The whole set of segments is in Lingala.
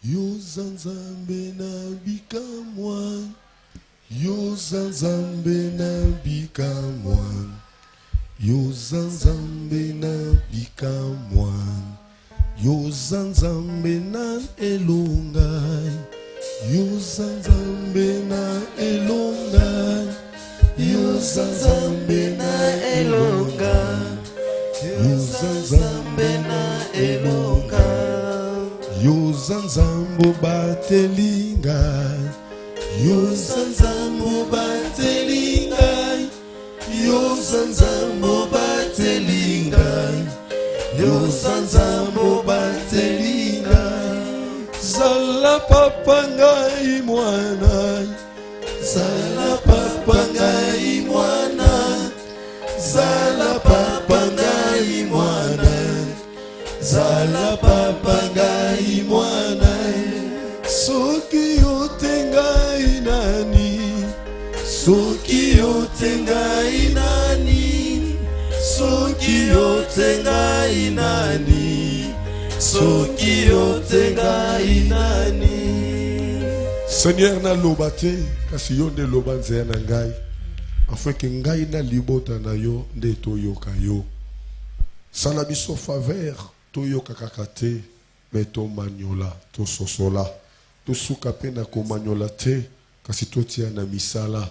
Yozanzambe na bikamwa, Yozanzambe na bikamwa, Yozanzambe na bikamwa, Yozanzambe na elongai, Yozanzambe na elongai, Yozanzambe na elongai, Yozanzambe na elongai. Yozanzambo batelinga, Yozanzambo batelinga, Yozanzambo batelinga, Yozanzambo batelinga. Zala papa ngai mwana, Zala papa ngai mwana, Zala papa ngai mwana, Zala papa ngai mwana. Soki yote ngai nani, soki yote ngai nani, soki yote ngai nani, soki yote ngai nani. Seigneur na lobate kasi yo nde loba nzeya na ngai, afin ke ngai na libota na yo nde toyoka yo. Sala biso faveur toyoka kaka te, me to manyola to sosola to suka pe na ko manyola te, kasi totia na misala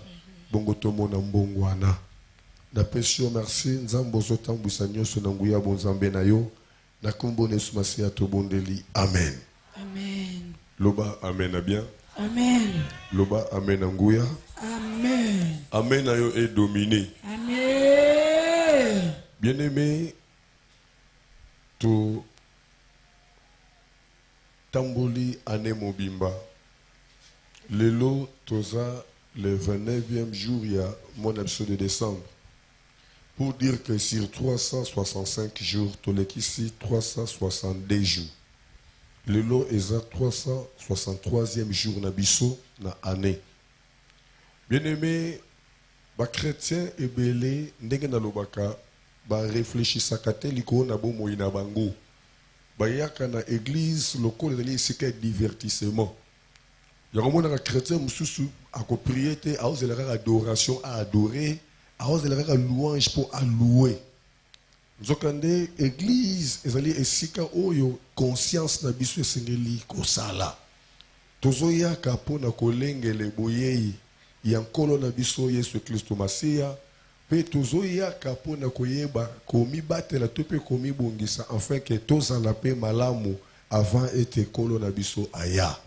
bongo tomona mbongwana. Na pesio merci nzambo zotambwisa nyonso na nguya bonzambe na yo, na kombo Yesu Masiya tobondeli. Amen. Amen. Loba amen na bien. Amen. Loba amen na nguya. Amen. Amen na yo est dominé. Amen. Bien-aimé, to tamboli ane mobimba. Lelo toza le 29e jour ya mon épisode de décembre. Pour dire que sur 365 jours, tolekisi 362 jours. Lelo eza 363e jour na biso na année. Bien-aimé, ba chrétien ebele ndenge na lobaka ba réfléchissaka te liko na bomoi na bango. Bayaka na église loko ezali esika divertissement. Yakomona ka chrétien mususu akoprier te aozelaka adoration à adorer, aozelaka louange pour à louer. Nzokande église ezali esika oyo conscience na biso esengeli kosala. Tozoyaka pona kolengele boyei ya nkolo na biso Yesu Kristo Masiya, pe tozoyaka pona koyeba komibatela to pe komibongisa afin que tozala pe malamu avant ete kolo na biso aya.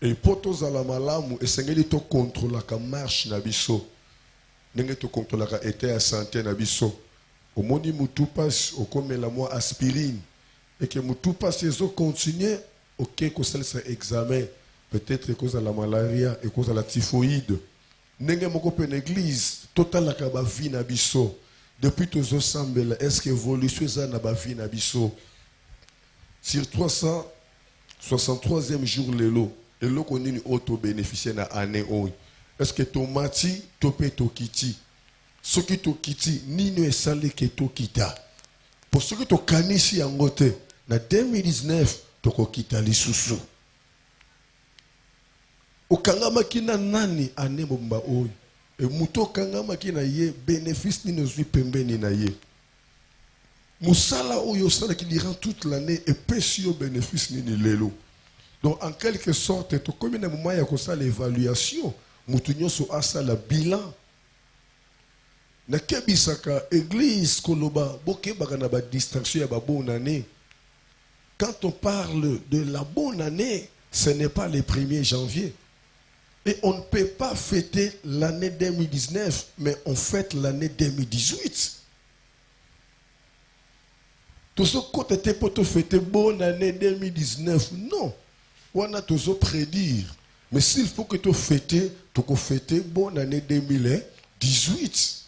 Et po tozala malamu esengeli to contrôlaka marche na biso, ndenge to contrôlaka état ya santé na biso. Omoni mutu passe okomela mwa aspirine et que mutu passe ezo continuer ok kosalisa examen, peut-être cause à la malaria et cause à la typhoïde. Nenge moko pe l'église totalaka ba vie na biso depuis tozo sambela, est-ce que évolution za na ba vie na biso sur 363e jour lelo eloko nini auto bénéficier na année oyo, est-ce que tomati to pe to kiti soki to kiti nini esali ke to kita pour soki to kanisi yango te na 2019 to ko kita lisusu okangama kina nani ane bomba oyo e muto okangama kina ye bénéfice nini ozwi pembeni na ye musala oyo sala qui durant toute l'année et pesi yo bénéfice nini lelo. Donc en quelque sorte to komi na moment ya kosala évaluation mutu nyonso asala bilan na kebisaka église koloba bokebaka na ba distraction ya ba bonne année. Quand on parle de la bonne année, ce n'est pas le 1er janvier. Et on ne peut pas fêter l'année 2019, mais on fête l'année 2018. Tout ce côté était pour te fêter bonne année 2019. Non. On a toujours prédire. Mais s'il faut que tu fêtes bonne année 2018.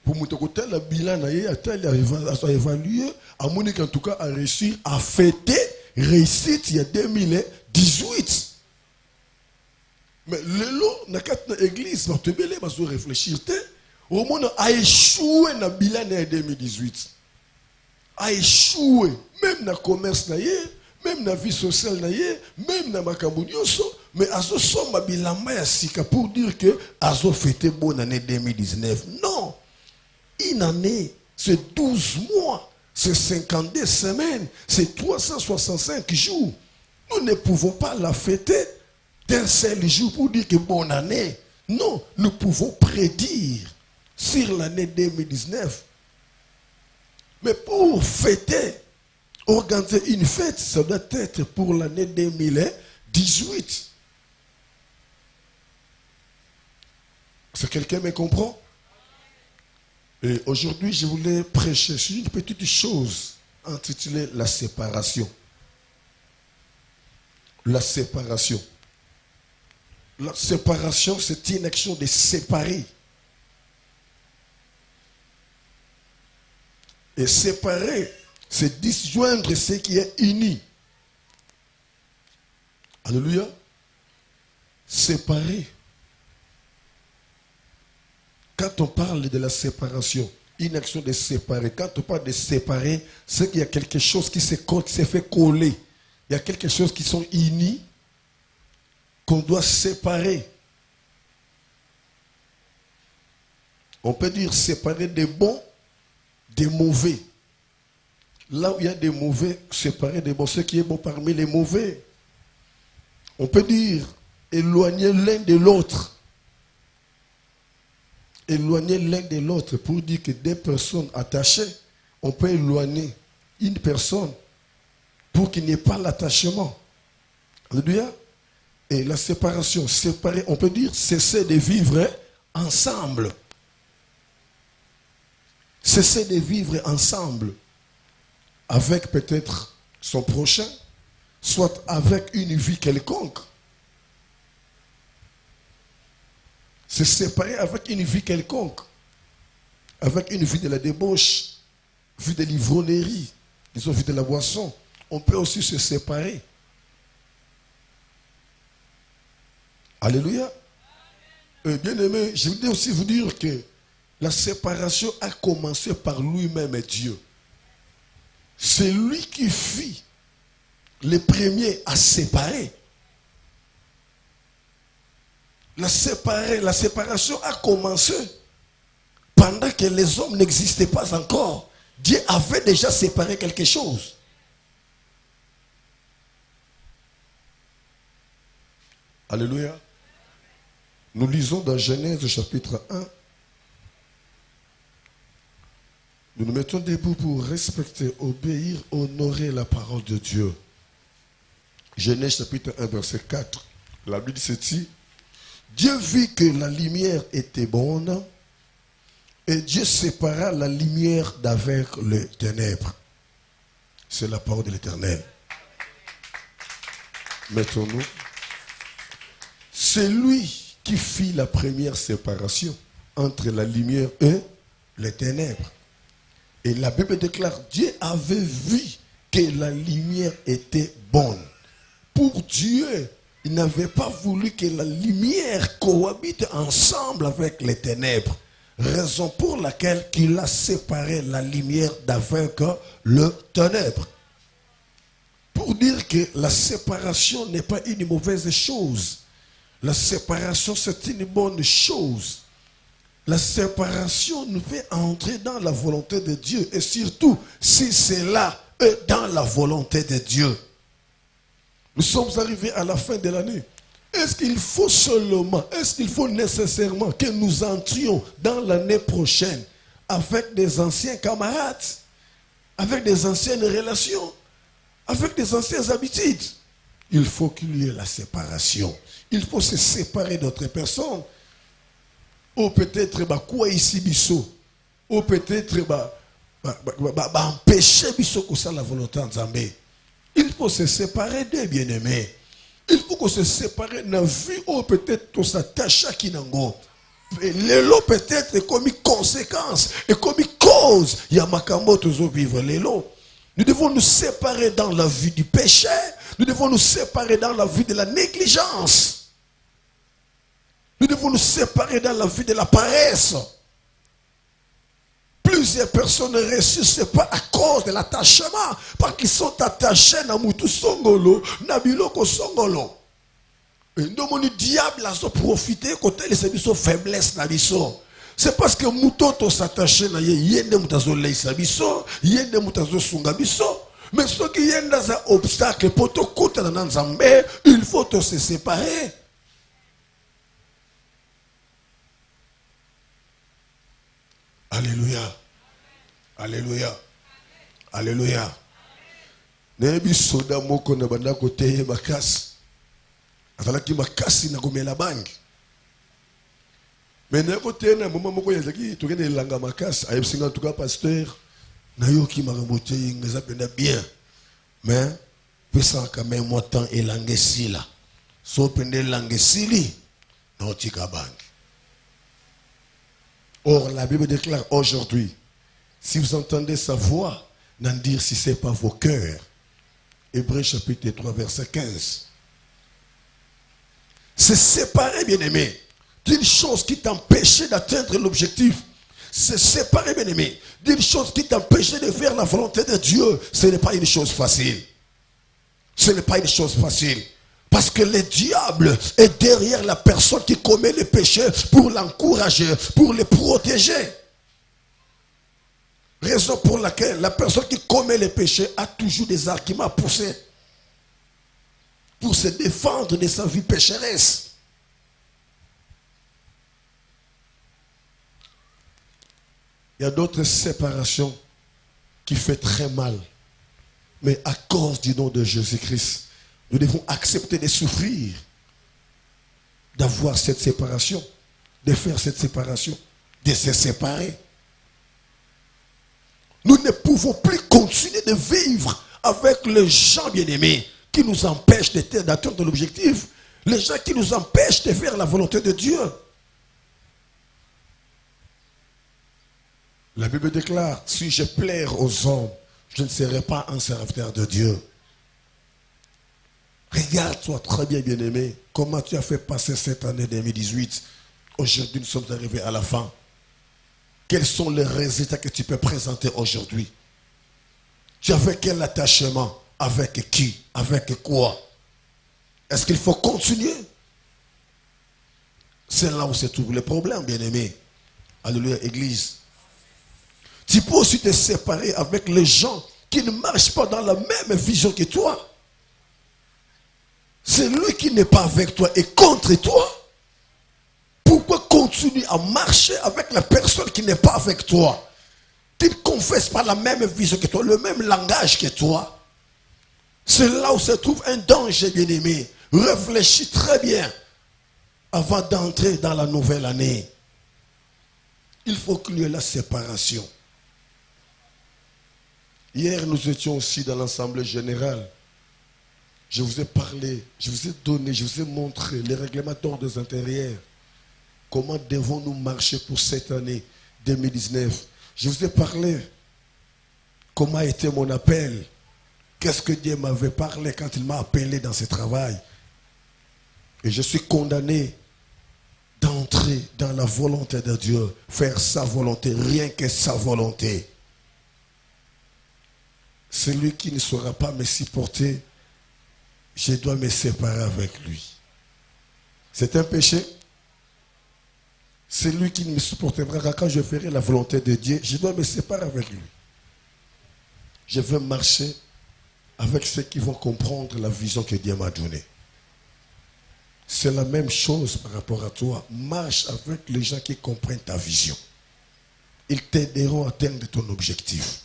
Pour me dire la bilan a évalué, à mon en tout cas a réussi à fêter réussite il y a 2018. Mais le dans l'église, va te belé, va se réfléchir. Au monde a échoué dans le bilan de 2018. A échoué. Même dans le commerce, même dans la vie sociale, même dans ma cambodioso. Mais à ce moment, bilan pour dire que Azo fêté bonne année 2019. Non. Une année, c'est 12 mois, c'est 52 semaines, c'est 365 jours. Nous ne pouvons pas la fêter d'un seul jour pour dire que bonne année. Non, nous pouvons prédire sur l'année 2019. Mais pour fêter, organiser une fête, ça doit être pour l'année 2018. Est-ce que quelqu'un me comprend? Et aujourd'hui, je voulais prêcher sur une petite chose intitulée la séparation. La séparation. La séparation, c'est une action de séparer. Et séparer, c'est disjoindre ce qui est uni. Alléluia. Séparer. Quand on parle de la séparation, une action de séparer, quand on parle de séparer, c'est qu'il y a quelque chose qui s'est fait coller. Il y a quelque chose qui sont unis, qu'on doit séparer. On peut dire séparer des bons, des mauvais. Là où il y a des mauvais, séparer des bons, ce qui est bon parmi les mauvais. On peut dire éloigner l'un de l'autre. Éloigner l'un de l'autre pour dire que des personnes attachées, on peut éloigner une personne pour qu'il n'y ait pas l'attachement. Alléluia. Et la séparation, séparer, on peut dire cesser de vivre ensemble. Cesser de vivre ensemble avec peut-être son prochain, soit avec une vie quelconque. Se séparer avec une vie quelconque, avec une vie de la débauche, vie de l'ivrognerie, disons vie de la boisson. On peut aussi se séparer. Alléluia. Bien aimé, je voudrais aussi vous dire que la séparation a commencé par lui-même Dieu. C'est lui qui fit les premiers à séparer. La séparation a commencé pendant que les hommes n'existaient pas encore. Dieu avait déjà séparé quelque chose. Alléluia. Nous lisons dans Genèse chapitre 1. Nous nous mettons debout pour respecter, obéir, honorer la parole de Dieu. Genèse chapitre 1 verset 4. La Bible dit: Dieu vit que la lumière était bonne et Dieu sépara la lumière d'avec les ténèbres. C'est la parole de l'Éternel. Mettons-nous. C'est lui qui fit la première séparation entre la lumière et les ténèbres. Et la Bible déclare: Dieu avait vu que la lumière était bonne. Pour Dieu, il n'avait pas voulu que la lumière cohabite ensemble avec les ténèbres. Raison pour laquelle il a séparé la lumière d'avec le ténèbre. Pour dire que la séparation n'est pas une mauvaise chose. La séparation, c'est une bonne chose. La séparation nous fait entrer dans la volonté de Dieu. Et surtout, si cela est dans la volonté de Dieu. Nous sommes arrivés à la fin de l'année. Est-ce qu'il faut seulement, est-ce qu'il faut nécessairement que nous entrions dans l'année prochaine avec des anciens camarades, avec des anciennes relations, avec des anciennes habitudes? Il faut qu'il y ait la séparation. Il faut se séparer d'autres personnes. Ou peut-être quoi ici biso, ou peut-être empêcher biso que ça la volonté de Dieu. Il faut se séparer des bien-aimés. Il faut qu'on se sépare de la vie ou peut-être qu'on s'attache à qui n'ango. L'élo peut-être comme une conséquence et comme une cause. Il y a makambo toujours vivre l'élo. Nous devons nous séparer dans la vie du péché. Nous devons nous séparer dans la vie de la négligence. Nous devons nous séparer dans la vie de la paresse. Plusieurs personnes ne réussissent pas à cause de l'attachement. Parce qu'ils sont attachés à Moutou Songolo, à Biloko Songolo. Et donc, le diable a profité côté de ses faiblesses. C'est parce que Moutoto s'attache à yende Moutazo Leisabiso, yende Moutazo Sungabiso. Mais ceux qui sont dans un obstacle, pour te coûter dans un zambé, il faut se séparer. Alléluia. Alléluia. Alléluia. Nebi soda moko na banda kote makasi. Azalaki makasi na komela bangi. Mais na kote na mama moko yazaki tokende langa makasi. Ayebsinga en tout cas pasteur na yoki makambote ngeza penda bien. Mais pesa quand même moi temps elange sila. So pende lange sili na otika bangi. Or, la Bible déclare aujourd'hui, si vous entendez sa voix, n'en dire si ce n'est pas vos cœurs. Hébreux chapitre 3, verset 15. Se séparer, bien-aimé, d'une chose qui t'empêchait d'atteindre l'objectif. Se séparer, bien-aimé, d'une chose qui t'empêchait de faire la volonté de Dieu. Ce n'est pas une chose facile. Ce n'est pas une chose facile. Parce que le diable est derrière la personne qui commet le péché pour l'encourager, pour le protéger. Raison pour laquelle la personne qui commet le péché a toujours des arguments poussés pour se défendre de sa vie pécheresse. Il y a d'autres séparations qui font très mal. Mais à cause du nom de Jésus-Christ, nous devons accepter de souffrir, d'avoir cette séparation, de faire cette séparation, de se séparer. Nous ne pouvons plus continuer de vivre avec les gens bien-aimés qui nous empêchent d'atteindre l'objectif, les gens qui nous empêchent de faire la volonté de Dieu. La Bible déclare, si je plaire aux hommes, je ne serai pas un serviteur de Dieu. Regarde-toi très bien, bien-aimé, comment tu as fait passer cette année 2018. Aujourd'hui, nous sommes arrivés à la fin. Quels sont les résultats que tu peux présenter aujourd'hui? Tu as fait quel attachement? Avec qui? Avec quoi? Est-ce qu'il faut continuer? C'est là où se trouve le problème, bien-aimé. Alléluia, Église. Tu peux aussi te séparer avec les gens qui ne marchent pas dans la même vision que toi. C'est lui qui n'est pas avec toi et contre toi. Pourquoi continuer à marcher avec la personne qui n'est pas avec toi, qui ne confesse pas la même vision que toi, le même langage que toi? C'est là où se trouve un danger, bien-aimé. Réfléchis très bien avant d'entrer dans la nouvelle année. Il faut qu'il y ait la séparation. Hier, nous étions aussi dans l'Assemblée générale. Je vous ai parlé, je vous ai donné, je vous ai montré les règlements d'ordre intérieurs. Comment devons-nous marcher pour cette année 2019? Je vous ai parlé comment a été mon appel. Qu'est-ce que Dieu m'avait parlé quand il m'a appelé dans ce travail. Et je suis condamné d'entrer dans la volonté de Dieu, faire sa volonté, rien que sa volonté. Celui qui ne saura pas me supporter, je dois me séparer avec lui. C'est un péché. Celui qui ne me supportera quand je ferai la volonté de Dieu, je dois me séparer avec lui. Je veux marcher avec ceux qui vont comprendre la vision que Dieu m'a donnée. C'est la même chose par rapport à toi. Marche avec les gens qui comprennent ta vision. Ils t'aideront à atteindre ton objectif.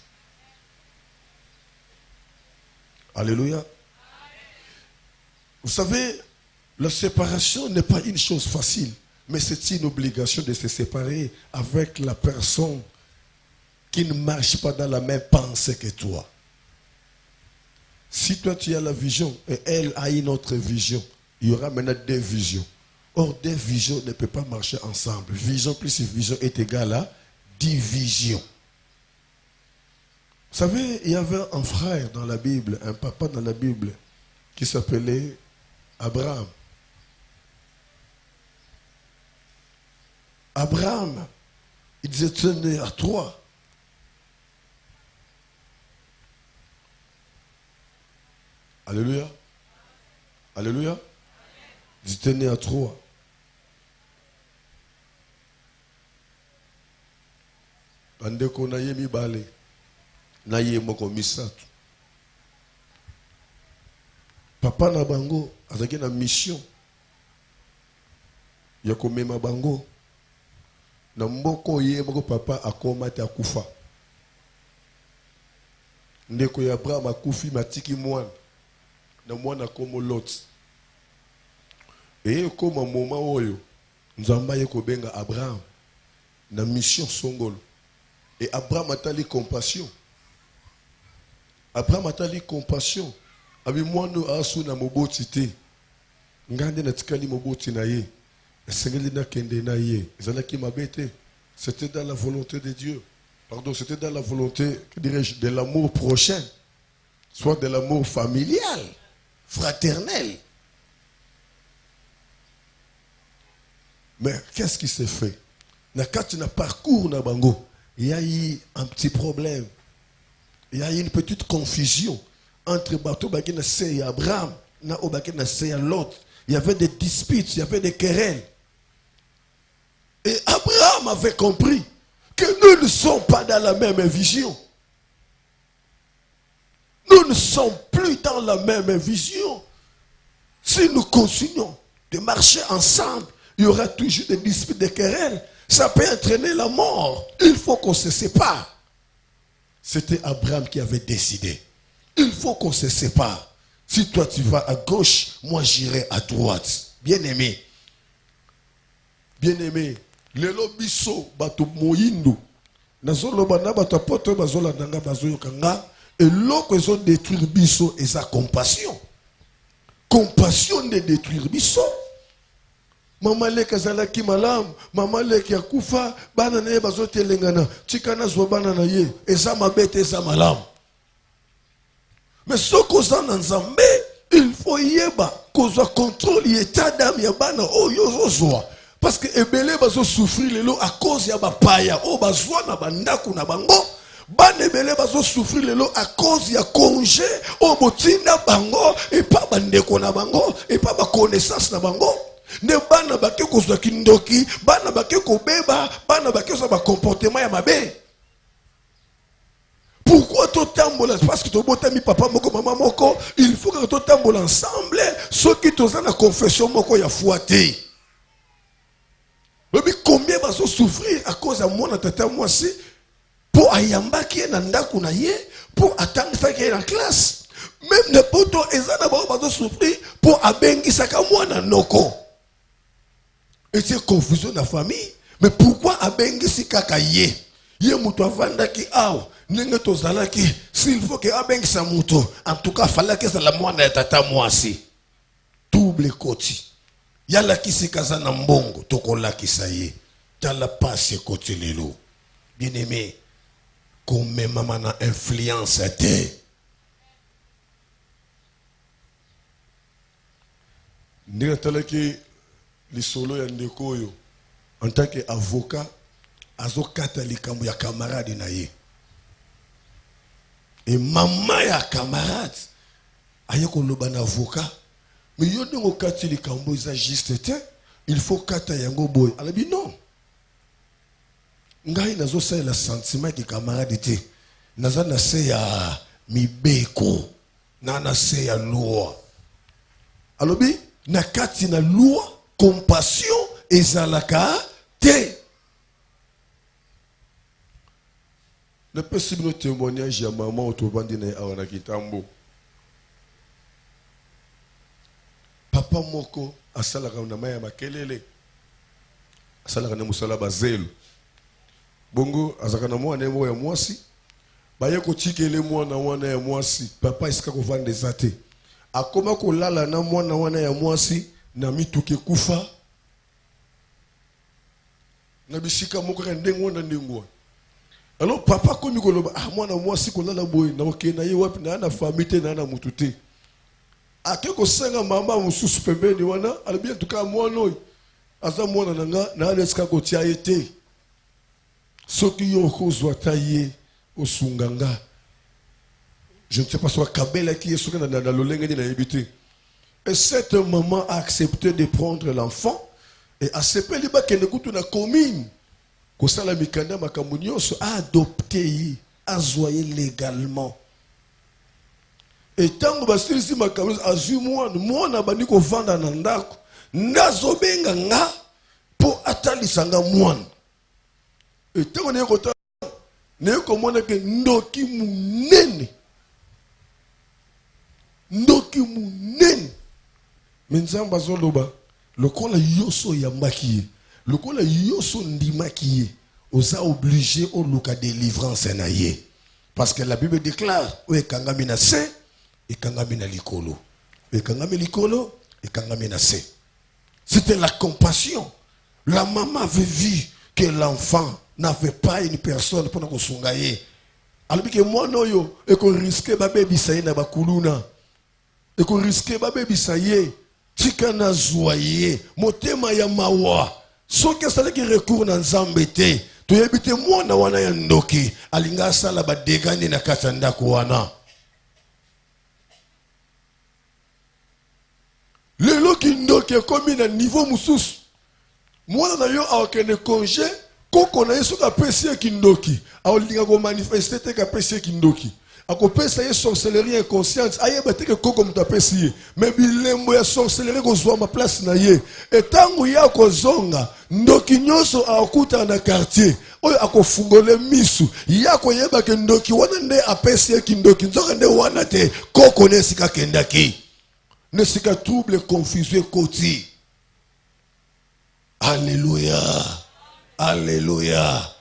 Alléluia. Vous savez, la séparation n'est pas une chose facile, mais c'est une obligation de se séparer avec la personne qui ne marche pas dans la même pensée que toi. Si toi tu as la vision et elle a une autre vision, il y aura maintenant deux visions. Or, deux visions ne peuvent pas marcher ensemble. Vision plus vision est égal à division. Vous savez, il y avait un frère dans la Bible, un papa dans la Bible, qui s'appelait Abraham. Abraham, ils étaient nés à 3. Alléluia. Alléluia. Ils étaient nés à 3. Bandeko na ye mibale. Na ye moko misatu. Papa na bango azaki na mission ya komema bango na mboko ye moko papa akoma te akufa. Ndeko ya Abraham akufi matiki mwana na mwana komo Lot. Et koma moma oyo nzamba ye ko benga Abraham na mission songolo. Et Abraham atali compassion. Abraham atali compassion. Abi mwano asu na moboti te. Ngande na tikali moboti na ye. Esengeli na kende na ye. Ezalaki mabete. C'était dans la volonté de Dieu. Pardon, c'était dans la volonté, que dirais-je, de l'amour prochain. Soit de l'amour familial, fraternel. Mais qu'est-ce qui s'est fait? Quand tu as parcours na bango, il y a eu un petit problème. Il y a eu une petite confusion entre Bato Bakina et Abraham, na Obakina et Lot. Il y avait des disputes, il y avait des querelles. Et Abraham avait compris que nous ne sommes pas dans la même vision. Nous ne sommes plus dans la même vision. Si nous continuons de marcher ensemble, il y aura toujours des disputes, des querelles. Ça peut entraîner la mort. Il faut qu'on se sépare. C'était Abraham qui avait décidé. Il faut qu'on se sépare. Si toi tu vas à gauche, moi j'irai à droite. Bien-aimé. Bien-aimé. Lelo biso bato moyindo. Nazolo bana bato poto bazola nanga bazoyo kanga. Et l'autre ils ont détruit biso et sa compassion. Compassion de détruire biso. Mama leka zalaki malam, mama leki akufa, bana na ye bazote lengana, chikana zo bana na ye, eza mabete eza malam. Mais ce qu'on a nzambe, il faut yeba, qu'on contrôle l'état d'âme ya bana oh yo zo. Parce que ebele bazo souffrir lelo à cause ya ba paya, oh bazwa na bandaku na bango. Ban ebele bazo souffrir lelo à cause ya congé, oh botinda bango et pas bandeko na bango et pas ba connaissance na bango. Ne bana bake kozwa kindoki, bana bake kobeba, bana bake kozwa ba comportement ya mabe. Pourquoi tout tambola? Parce que tu as mis papa moko maman moko, il faut que tout tambola ensemble, ceux qui sont dans la confession moko ya fouaté. Mais combien va souffrir à cause de moi na tata moi si pour ayamba qui est nanda kuna ye, pour attendre ça qui est en classe. Même ne poto ezana ba souffrir pour abengi saka moi na noko. Et c'est confusion dans la famille. Mais pourquoi abengi si kaka ye? Ye muto avanda ki aw. Nenge tozalaki. S'il faut que abengi sa muto. En tout cas, fallait que ça la moine na tata mwasi. Double koti. Yala kisi kaza na mbongo. Tokola kisaye. Tala passe koti lelo. Bien aimé. Comme maman na influence te. Nenge talaki. Les solo ya ndeko yo en tant qu'avocat azokata likambo ya camarade na ye et maman ya camarade ayeko loba na avocat mais yo ndongo kati likambo za juste te il faut kata yango boy alabi non ngai nazo sa la sentiment ki camarade te naza na se ya mibeko na se ya loi alobi na kati na loi compassion ezalaka te. Le possible témoignage ya maman otobandi na awana kitambo. Papa moko asalaka na maya makelele. Asalaka na musala bazelo. Bongo azaka na mwana mo ya mwasi. Baye ko tikele mwana wana ya mwasi. Papa isika ko vande zate. Akoma ko lala na mwana wana ya mwasi. Na mituke kufa na bisika moko ndengo na ndengo. Alors papa komi koloba ah mwana mwasi ko lala boy na oke na ye wapi na na famille na na mutute akeko senga mama mususu pembeni wana alibia tuka mwana oy aza mwana nanga na aleska kotia été soki yo kozwa taye osunganga. Je ne sais pas soit kabela qui est soki na lolenge na yebite. Et cette maman a accepté de prendre l'enfant et a sepeli ba kende kutu na commune ko sala mikanda makambo nyonso a adopté azoye légalement. Et tant que basilisi makambo azu mwana bandi ko vanda na ndako nazobenga nga po atalisa nga mwana. Et tant que ne ko mona ke ndoki munene. Ndoki munene. Menzamba zoloba lokola yoso yambaki lokola yoso ndimaki oza obligé au luka délivrance na ye parce que la Bible déclare o ekangami na se ekangami na likolo ekangami likolo ekangami na se. C'était la compassion. La maman avait vu que l'enfant n'avait pas une personne pour nous sungaye. Alors que moi noyo et qu'on risquait ba baby saye na bakuluna et qu'on risquait ba baby saye tika na zoye motema ya mawa soki sala ki recours na nzambe te to yebite mwana wana ya ndoki alinga sala ba degani na katanda ko wana lelo ki ndoki komi na niveau mususu mwana na yo akene congé koko na yeso ka pesi ki ndoki alinga ko manifester te ka pesi ki ndoki akopesa ye sorcellerie inconsciente ayeba te ke koko mutu apesi ye me bilembo ya sorcellerie kozwa ma place na ye etango ya kozonga ndoki nyonso akuta na quartier oyo akofungole misu ya koyeba ke ndoki wana nde apesi ye kindoki nzoka nde wana te koko ne sika kendaki ne sika trouble confusion koti. Alléluia, alléluia.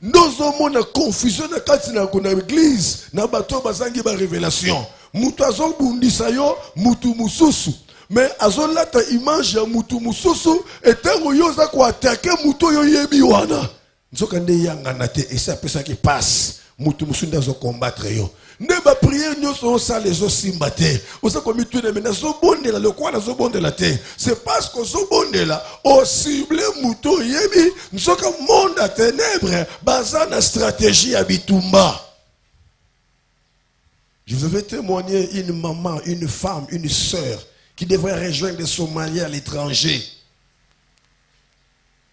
Nous avons une confusion dans l'église. Nous avons une révélation. Nous avons une révélation. Mais azon lata image ya mutu mususu etango yoza ko attaquer mutu yo yebi wana nzoka nde yanga na te et ça pesa qui passe mutu musu ndazo combattre yo ne ba prier nyoso ça les os simbate osa ko mitu ne mena zo bondela le kwa na zo bondela te c'est parce que zo bondela au cible mutu yebi nzoka monde à ténèbres bazana stratégie ya bitumba. Je vous avais témoigné une maman, une femme, une sœur qui devrait rejoindre les Somaliens à l'étranger.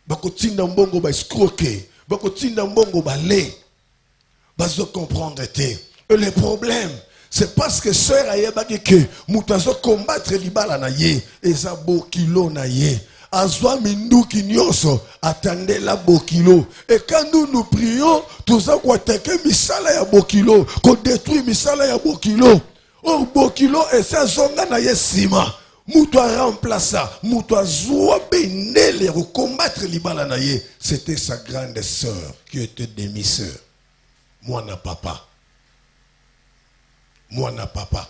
Bakotinda mbongo ba escroquer, bakotinda mbongo ba lé. Bazo comprendre te. Et le problème, c'est parce que sœur ayeba que mutazo combattre libala na ye, eza bokilo na ye. Azwa minduki nyonso attendez la bokilo. Et quand nous prions, tous a ko attaquer misala ya bokilo, ko détruire misala ya bokilo. Or bokilo et ça zonga na yesima. Mutu a remplacé, mutu a zoua benele combattre libala na ye. C'était sa grande sœur qui était demi-sœur. Moi na papa. Moi na papa.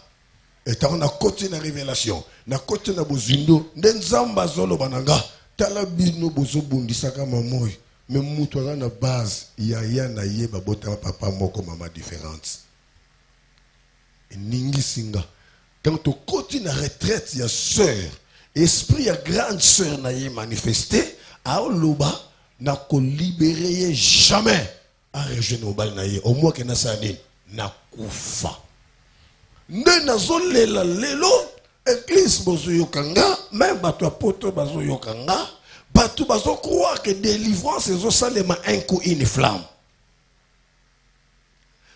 Et on a côté na révélation, na côté na bozindo, ndenzamba zolo bananga, talabino bozo bundisaka mamoy. Mais mutu a na base, ya na ye babota papa moko mama différente. Ningi singa. Quand au côté na retraite, il y a sœur, esprit ya grande sœur na ye manifesté, a oloba na ko libérer jamais à rejoindre au bal na ye. Au moins que na sani na kufa. Nde na zolela lelo, église bozo yokanga, même bato apoto bazo yokanga, bato bazo croire que délivrance est seulement un coup une flamme.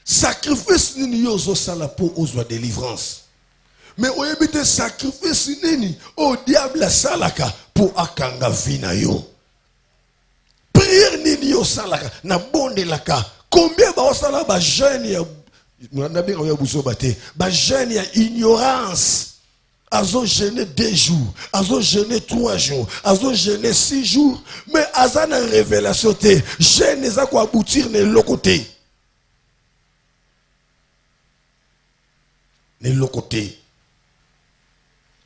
Sacrifice nini yo zo sala po ozwa délivrance. Mais au éviter sacrifice nini au diable salaka pour akanga vina yo. Prière nini yo salaka na bonde laka. Combien ba osala ba jeune ya nabi ya buso bate. Ba jeune ya ignorance. Azo jeûner 2 jours, azo jeûner 3 jours, azo jeûner 6 jours, mais azana révélation te. Jeûne za ko aboutir ne lokote. Ne lokote.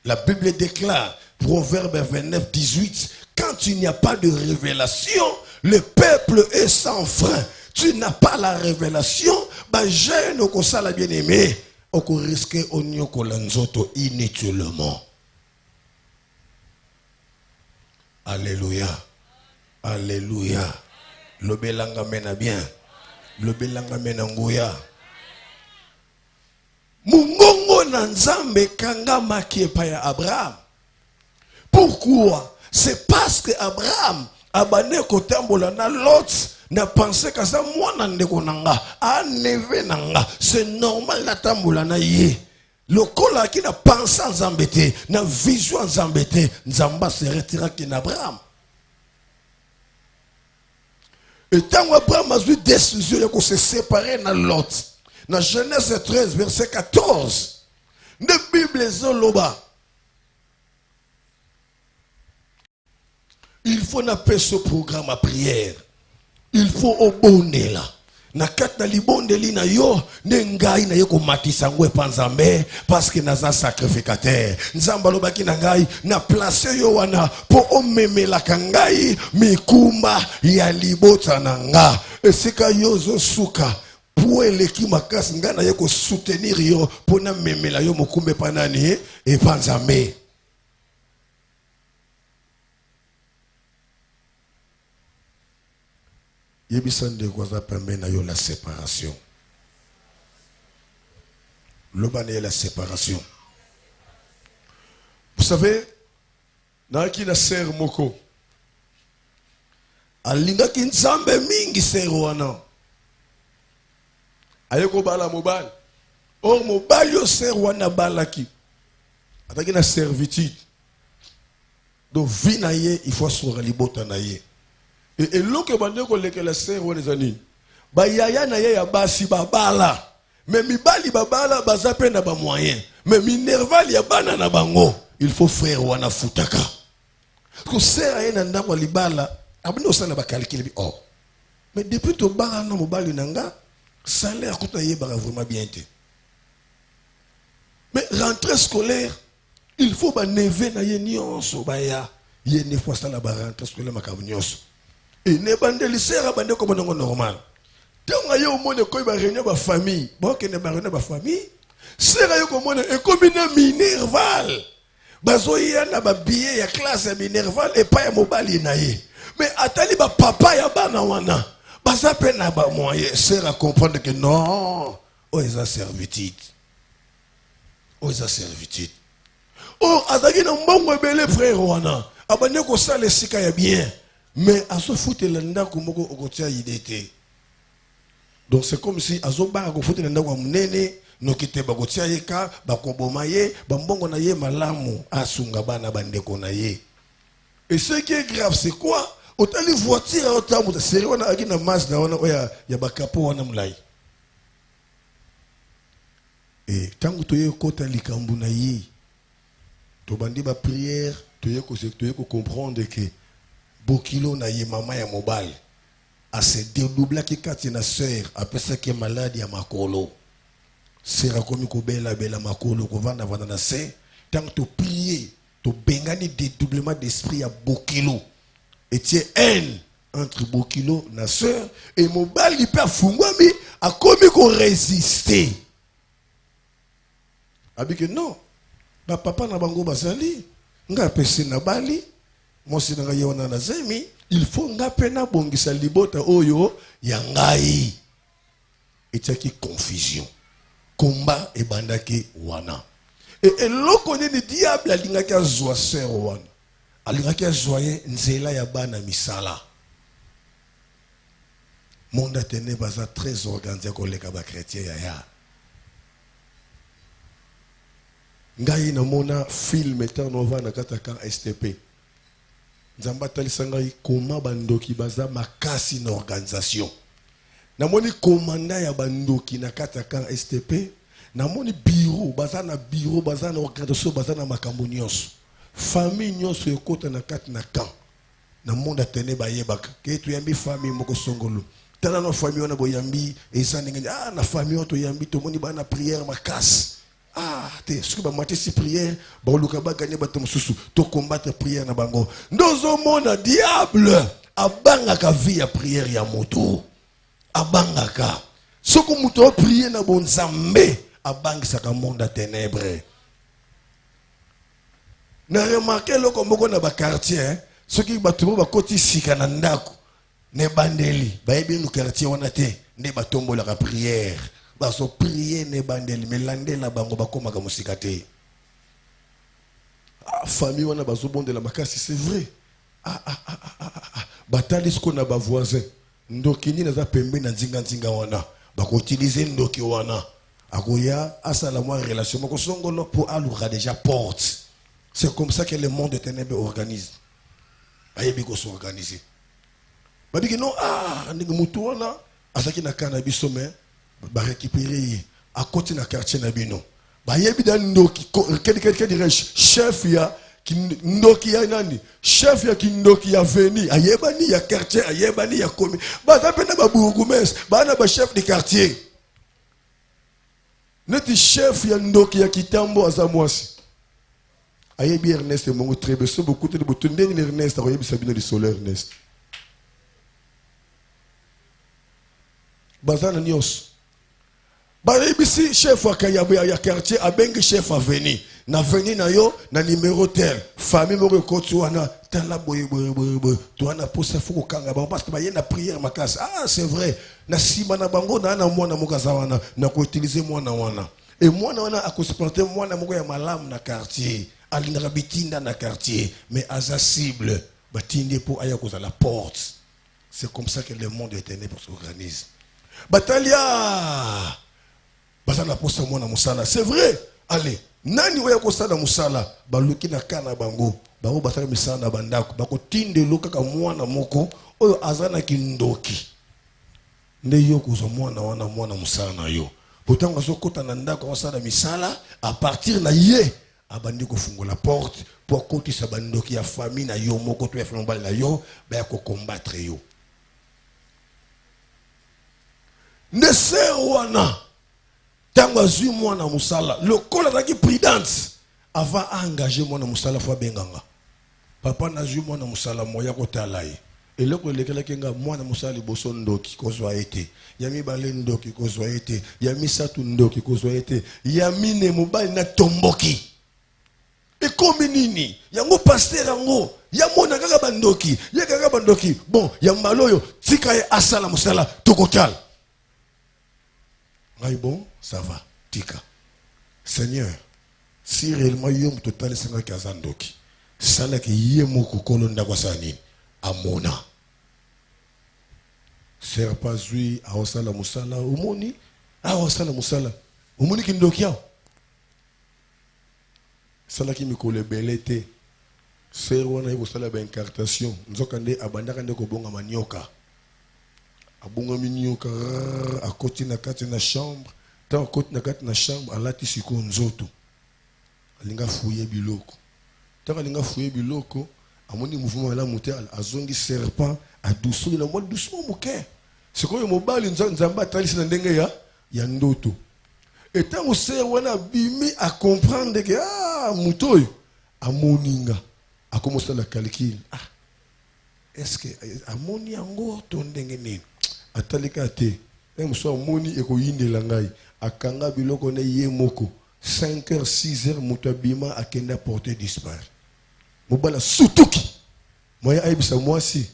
La Bible déclare, Proverbe 29, 18, quand il n'y a pas de révélation, le peuple est sans frein. Tu n'as pas la révélation, bah jeune au sala bien-aimé, au risque au nyoko lanzoto inutilement. Alléluia. Alléluia. Le belanga mena bien. Le belanga mena ngoya. Mungongo na nzambe kanga makie pa ya Abraham. Pourquoi? C'est parce que Abraham abane kotambola na Lot na pensé que ça mwana ndeko nanga a neve nanga. C'est normal na tambola na ye. Le kola qui n'a pensé en zambete, na vision en zambete, nzamba se retira qui n'Abraham. Et tant Abraham a eu décision de se séparer de Lot, dans Genèse 13, verset 14, la Bible est là. Il faut appeler ce programme à prière. Il faut obonner là. Na kata libonde li na yo ngai na yeko matisa ngwe panzambe parce que naza sacrificateur nzamba lobaki na ngai na place yo wana po omemela kangai mikumba ya libota na nga esika yo zo suka po eleki makasi ngai na yeko soutenir yo po na memela yo mokumbe panani e panzambe. Yebisande kwaza pembe na yo la séparation. L'obane la séparation. Vous savez, na ki na ser moko. Alinga ki nzambe mingi ser wana. Ayeko bala mobile. Or mobile yo ser wana balaki. Ataki na servitude. Donc vie na ye, il faut sur libota na ye. Et l'autre bande ko leke la ser wana zani. Ba yaya na ye ya basi babala. Mais mi bali babala bazape na ba moyen. Mais mi nerval ya bana na bango. Il faut frère wana futaka. Ko ser aye na ndako libala, abino osana ba calcul bi oh. Mais depuis to bala na mobali nanga, salaire kuta ye ba vraiment bien té. Mais rentrée scolaire, il faut ba neve na ye nyonso ba ya. Ye ne fois ça la ba rentrée scolaire makabu nyonso. Et ne bande lycée bande comme normal. Tant ayo monde ko ba réunion ba famille, bon que ne ba réunion ba famille, sera yo comme e comme une minerval. Bazoya na ba billet ya classe minerval et pas ya mobile na ye. Mais atali ba papa ya bana wana. Baza pe na ba moyen, sera comprendre que non, oh eza servitude. Oh eza servitude. Oh azaki na mbongo belé frère wana. Abane ko sala sika ya bien. Mais à ce foot l'enda kumoko okotia idete. Donc c'est comme si azoba ko foot l'enda kwa munene no kite bakotia yeka bakoboma ye bambongo na ye malamu asunga bana bandeko na ye. Et ce qui est grave c'est quoi? Autant les voitures autant de série on a akina masse na wana oya ya bakapo wana mulai. Et tangu toye kota likambu na ye to bandi ba prière toye ko comprendre que Bokilo na ye mama ya mobile a se dédoubler ki kati na sœur après ça qui est malade ya makolo sera comme ko bela makolo ko vanda na se tant to prier to bengani dédoublement d'esprit à Bokilo et tie haine entre Bokilo na sœur et mobile il peut fungwami a comme ko résister abike non ba papa na bango bazali nga pese na bali. Moi si nanga yona na zemi, il faut ngapena bongisa libota oyo yangai. Etaki confusion. Combat et bandaki wana. Et loko ni diable alingaki azwa sœur wana. Alingaki azwaye nzela ya bana misala. Monde atene baza très organisé koleka ba chrétien ya. Ngai na mona film etanova na kataka STP. Nzamba talisangai koma bandoki baza makasi na organisation. Namoni commanda ya bandoki na kataka STP, namoni bureau baza na organisation baza na makambo nyonso. Famille nyonso ekota na kati na camp. Na monde atene bayebaka ke tu yambi famille moko songolo. Tana na famille wana boyambi eza ndenge na famille to yambi to moni bana prière makasi. Ah, ce que ba si prière, ba luka ba gagner ba mususu to combattre prière na bango. Ndozo mona diable abanga ka vie ya prière ya moto. Abanga ka. Soko muto prier na bonzambe abanga saka monde ténèbres. Na remarqué le comme na ba quartier, Ce qui va trouver côté sikanandako ne bandeli bayebi nous quartier wana te ne batombo la prière baso prier ne bandeli melandela bango bakoma ka musika te. Famille wana bazo bonde la makasi c'est vrai. Batali sko na ba voisin ndoki ni naza pembe na nzinga wana bako utiliser ndoki wana akoya asala moi relation moko songolo pour aloura déjà porte. C'est comme ça que le monde de ténèbres organise. Ayebi ko s'organiser. Babiki non ndenge mutu wana asaki na kana biso mais ba récupérer à côté na quartier na bino. Bayebi dan ndoki quelqu'un dirait chef ya ndoki ya nani chef ya kindoki ya veni ayebani ya quartier ayebani ya commune baza pena ba bourgmestre bana ba chef de quartier neti chef ya ndoki ya kitambo azamwasi ayebi Ernest mongo très so beaucoup de botunde ni Ernest ayebi sabino di solaire Ernest bazana nyos bayebi si chef wa kayabo ya quartier abengi chef aveni na veni na yo na numéro tel famille moko kotu wana tala boye to wana posa fuko kanga ba parce que ba yena prière makasi c'est vrai na sima na bango na mwana mokaza wana na ko utiliser mwana wana et mwana wana akosupporter mwana moko ya malamu na quartier alingaka bitinda na quartier mais aza cible batinde pour aya koza la porte. C'est comme ça que le monde est ténébreux s'organise. Batalia bazana posa mwana musala c'est vrai. Allez nani oya kosala musala baluki na kana bango bango basala misala na bandako bako tinde lokaka mwana moko oyo azana kindoki nde yo kozo mwana wana mwana musala na yo pourtant azokota na ndako wasala misala à partir na ye abandi ko fungola porte pour kotisa bandoki ya famille na yo moko to ya famille na yo ba ko combattre yo ne ser wana tango azui mwana musala le col azaki prudence avant engager mwana musala fois benganga papa na azui mwana musala moya kotala ye eloko elekelaki nga mwana musala liboso ndoki kozwa ete ya mibale ndoki kozwa ete ya misatu ndoki kozwa ete ya mine mobali na tomboki ekomi nini yango pasteur yango ya mona kaka bandoki ya kaka bandoki bon ya mbaloyo tika ye asala musala tokotala. Ah bon, ça va, tika. Seigneur, si réellement yom total senga kazandoki, sala ke yemo kokolonda kwa sanini, amona. Sert pas zui a osala musala, umoni, a osala musala, umoni kindoki yao. Sala ki mikole belete, ser wana yiko sala ba incartation, nzokande abandaka ndeko bonga manioka. Abunga minyoka akoti na kati na chambre tant akoti na kati na chambre alati siko nzoto alinga fouiller biloko tant alinga fouiller biloko amoni mouvement la mutel azongi serpent a doucement na mode doucement moke c'est quoi mobali nzamba talisi na ndenge ya ndoto et tant au ser wana bimi à comprendre que mutoyo amoninga a commencé la calcul est-ce que amoni yango to ndenge nini atalika te emso moni eko yindela ngai akanga biloko ne ye moko 5h 6h mutabima akenda porter disparu mobala sutuki moya aibisa mwasi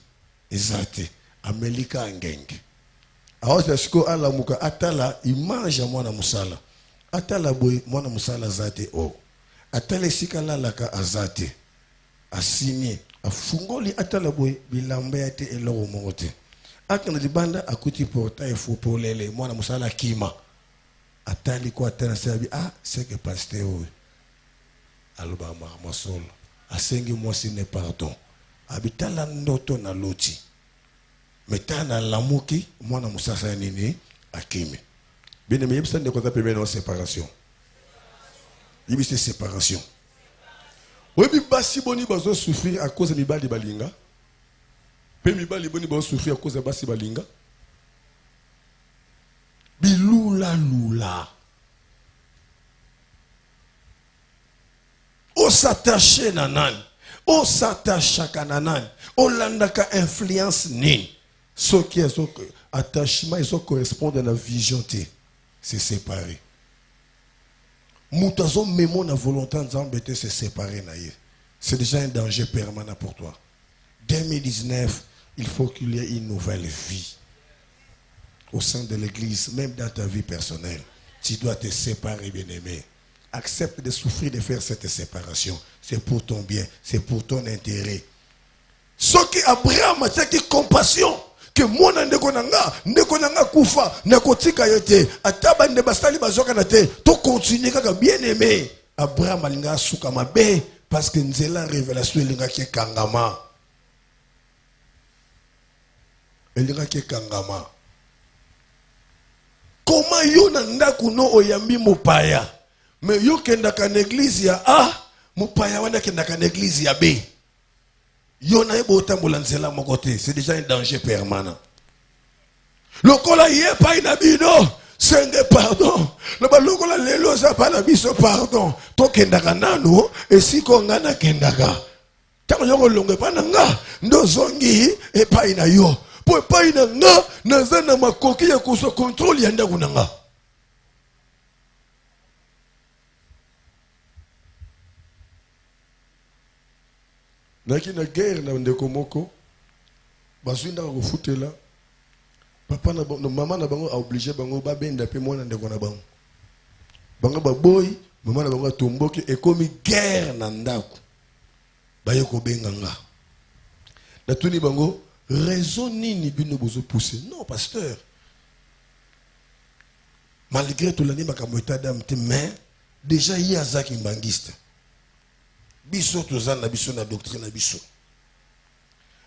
ezate amelika angenge aosa siko ala muka atala image mwana musala atala boy mwana musala zate atala sika lalaka azate asigné afungoli atala boy bilamba yate eloko mongote akana libanda akuti portail fo polele mwana musala kima atali ko atana sabi c'est que pasteur aloba masolo asengi mwasi ne pardon abitala ndoto na loti metana lamuki mwana musasa nini akimi bine meyebisa ndeko za pembe na séparation yibise séparation webi basi boni bazo souffrir à cause de mibali balinga pe mibali boni bazo souffrir à cause de basi balinga bilula lula on s'attache na nani on s'attache à nani on landaka influence nini ce qui est attachement ils correspondent à la vision t c'est séparé moutazo mémo na volonté d'embêter se séparer na ye c'est déjà un danger permanent pour toi 2019, il faut qu'il y ait une nouvelle vie au sein de l'église, même dans ta vie personnelle. Tu dois te séparer, bien-aimé. Accepte de souffrir de faire cette séparation. C'est pour ton bien, c'est pour ton intérêt. Ce qui Abraham a dit compassion, que mon nanga kufa, nakotika yote, ataba ne bastali bazoka na te, to continue kaka bien-aimé. Abraham alinga suka mabe, parce que nzela révélation elinga ke kangama. Elinga ke kangama. Comment yo nanda kuno oyambi mopaya? Mais yo kendaka na église ya A, mopaya wana kendaka na église ya B. Yo na ebo tambola nzela moko te, c'est déjà un danger permanent. Lokola ye pa ina bino, senge pardon. Loba lokola lelo za pa na biso pardon. To kendaka nanu, esiko ngana kendaka. Tango yoko longe pa na nga, ndo zongi e pa ina yo. Po pa ina nga, nazana makoki ya kuso contrôle ya ndaku na nga. Naki na guerre na ndeko moko, bazwinda ko futela. Papa na bango, maman na bango a obligé bango ba benda pe mwana ndeko na bango. Bango ba boy, maman na bango tomboki e komi guerre na ndako. Ba yoko benganga. Na tuni bango raison nini bino bozo pousser? Non pasteur. Malgré tout l'année makambo etadam te mais déjà il y a zaki mbangiste. Biso tozana na biso na doctrine na biso.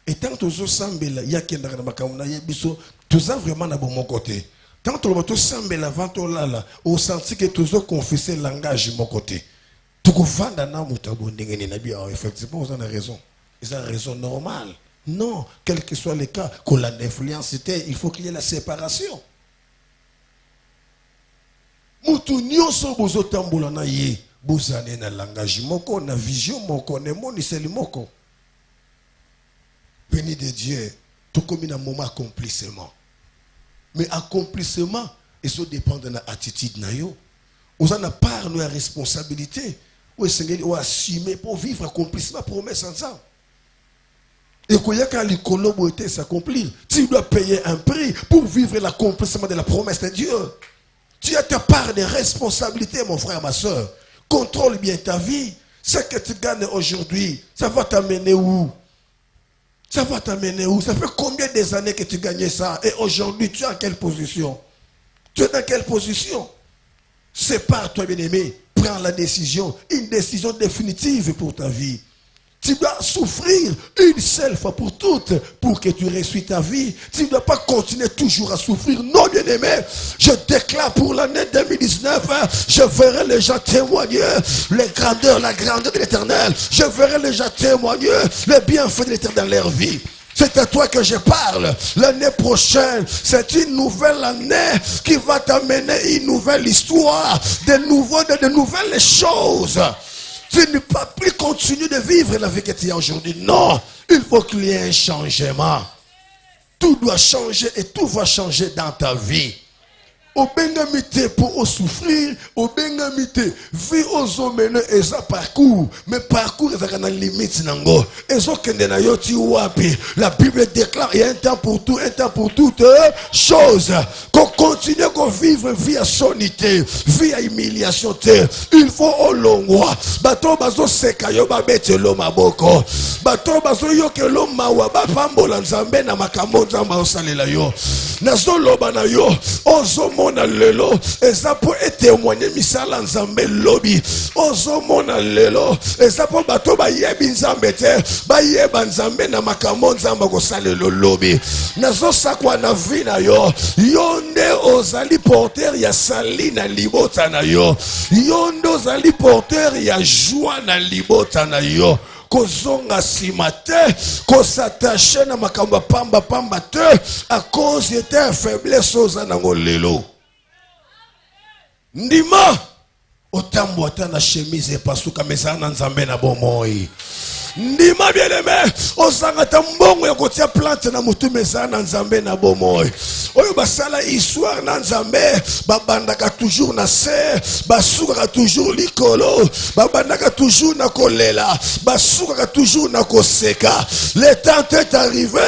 Et tant que tozo sambela ya kendaka na makambo na ye biso toza vraiment na bon côté. Tant que tozo sambela avant lala, au senti que tozo confesser langage mon côté. Tuko vanda na mutabo ndenge na bia effectivement vous en avez raison. Ils ont raison normale. Non, quel que soit le cas, qu'on l'a influence, il faut qu'il y ait la séparation. Mutu nyonso bozo tambola na ye. Bozane na langage moko, na vision moko, na moniseli moko. Béni de Dieu, tout comme un moment accomplissement. Mais accomplissement, ça dépend de notre attitude. Vous en avez part de la responsabilité. Vous avez assumé pour vivre accomplissement, promesse ensemble. Et quand l'école s'accomplir, tu dois payer un prix pour vivre l'accomplissement de la promesse de Dieu. Tu as ta part de responsabilité, mon frère, ma soeur. Contrôle bien ta vie. Ce que tu gagnes aujourd'hui, ça va t'amener où? Ça va t'amener où? Ça fait combien des années que tu gagnais ça? Et aujourd'hui, tu es en quelle position? Tu es dans quelle position? Sépare-toi, bien-aimé. Prends la décision. Une décision définitive pour ta vie. Tu dois souffrir une seule fois pour toutes pour que tu réussisses ta vie. Tu ne dois pas continuer toujours à souffrir. Non, bien-aimé, je déclare pour l'année 2019, je verrai les gens témoigner la grandeur de l'Éternel. Je verrai les gens témoigner les bienfaits de l'Éternel dans leur vie. C'est à toi que je parle. L'année prochaine, c'est une nouvelle année qui va t'amener une nouvelle histoire, de nouvelles choses. Tu ne peux plus continuer de vivre la vie que tu as aujourd'hui. Non, il faut qu'il y ait un changement. Tout doit changer et tout va changer dans ta vie. Au bengamité pour souffrir, au bengamité, vie aux hommes et ça parcours, mais parcours est à la limite nango. Et ça que la Bible déclare il y a un temps pour tout, un temps pour toutes choses. Qu'on continue qu'on vivre vie à sonité, vie à humiliation. Il faut au long mois. Bato bazo sekayo babete lo maboko. Bato bazo yo ke lo mawa ba pambola nzambe na makambo nzamba osalela yo. Na zolo bana yo ozo mona lelo eza po témoigner misala nzambe lobi. Ozo mona lelo eza po bato ba yebi nzambe te, ba yeba nzambe na makambo nzamba kosalelo lobi. Na zo sakwa na vi na yo. Yonde ozali porteur ya sali na libota na yo. Yonde ozali porteur ya joie na libota na yo. Kozonga simate, s'attacher na makamba pamba te, à cause de ta faiblesse oza nango lelo. Ndima, otambo ata na chemise pasuka mezana nzambe na bomoi. Ndima bien aimé, osanga tambongo ya kotia plante na mutu mezana nzambe na bomoi. oyo basala histoire na nzambe babandaka toujours na se basukaka toujours likolo babandaka toujours na kolela basukaka toujours na koseka. Le temps est arrivé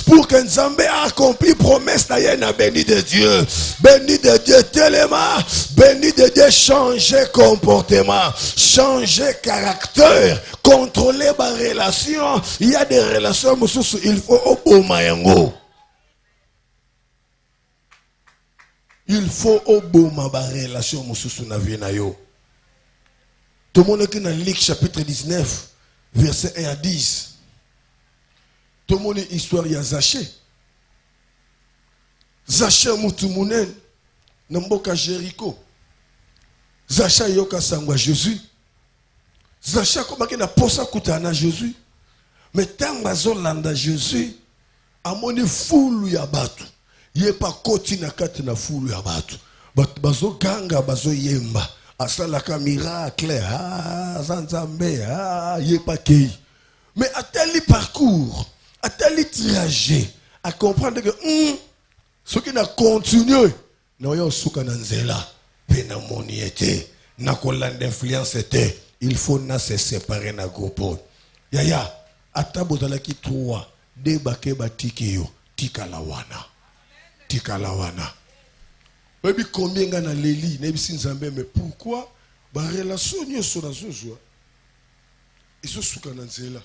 pour que nzambe accompli promesse na ye na béni de Dieu. Béni de Dieu tellement, béni de Dieu, changer comportement, changer caractère, contrôler ma relation. Il y a des relations, il faut oboma yango. Il faut oboma ma relation na vie na yo. Tout le monde qui est dans Luc chapitre 19, verset 1 à 10. Tout le monde est histoire ya Zaché. Zaché mutumounen. Namboka Jéricho. Zacha yoka sangwa Jésus. Zacha komaki na posa kutana Jésus. Mais tant bazolanda Jésus, amoni fulu ya batu. Ye pa koti na kati na fulu ya batu. Bazo ganga bazo yemba. Asalaka miracle. Zanzambe. Ye pa kei. Mais à tel parcours, à tel trajet, à comprendre que ce qui n'a continué. Noyo suka na nzela pe na moni ete na kolanda influence ete il faut na se séparer na groupe yaya atabozala ki 3 de bake batiki yo tikala wana baby combien nga na leli na bisi nzambe mais pourquoi ba relation nyoso na zozwa iso suka na nzela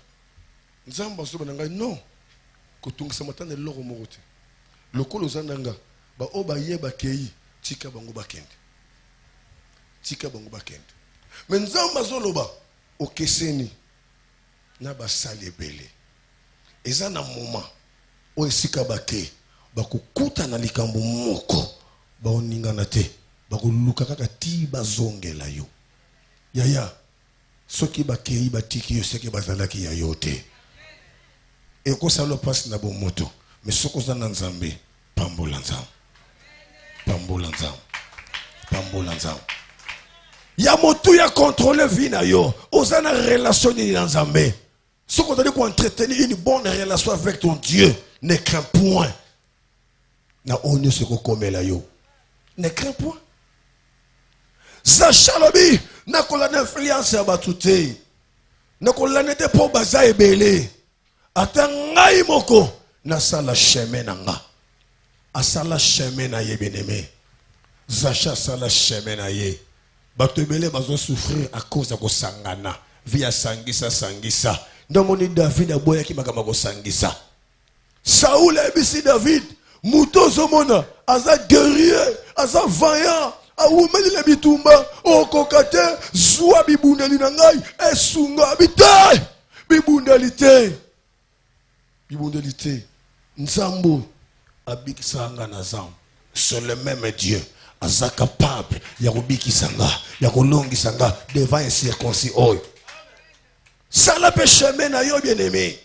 nzamba so bananga non kotungisa matane loko mokote lokolo zananga ba oba yeba kei tika bango bakende mais nzamba zoloba okeseni na basali ebele eza na moment o esika bake bakukuta na likambo moko baoningana te bakoluka kaka ti bazongela yo yaya soki bakei batiki yo seke bazalaki ya yo te ekosala pasi na bomoto mais sokoza na nzambe pambola nzambe. Ya motu ya contrôler vie na yo. Ozana relation ni nzambe. Ce qu'on doit entretenir une bonne relation avec ton Dieu, ne crains point. Na onyo se ko komela yo. Ne crains point. Zachalobi na kolana influence ya batute. Na kolana te po baza ebele. Ata ngai moko na sala chemin nanga. Asala chemin na ye bien-aimé. Zacha sala chemin na ye. Batebele bazo souffrir à cause de sangana. Via sangisa. Domoni David aboya ki makama ko sangisa. Saoul ebisi David. Mouto zomona. Aza guerrier. Aza vaillant. Awumeli le bitumba. Okokate. Zwa bibundeli na ngai. Esunga bite. Bibundelite. Nzambo. Abikisanga na zam. C'est le même Dieu. Aza capable. Yakubikisanga. Yakolongisanga. Devant un circoncis. Ça la peut chemin na yo, bien-aimé.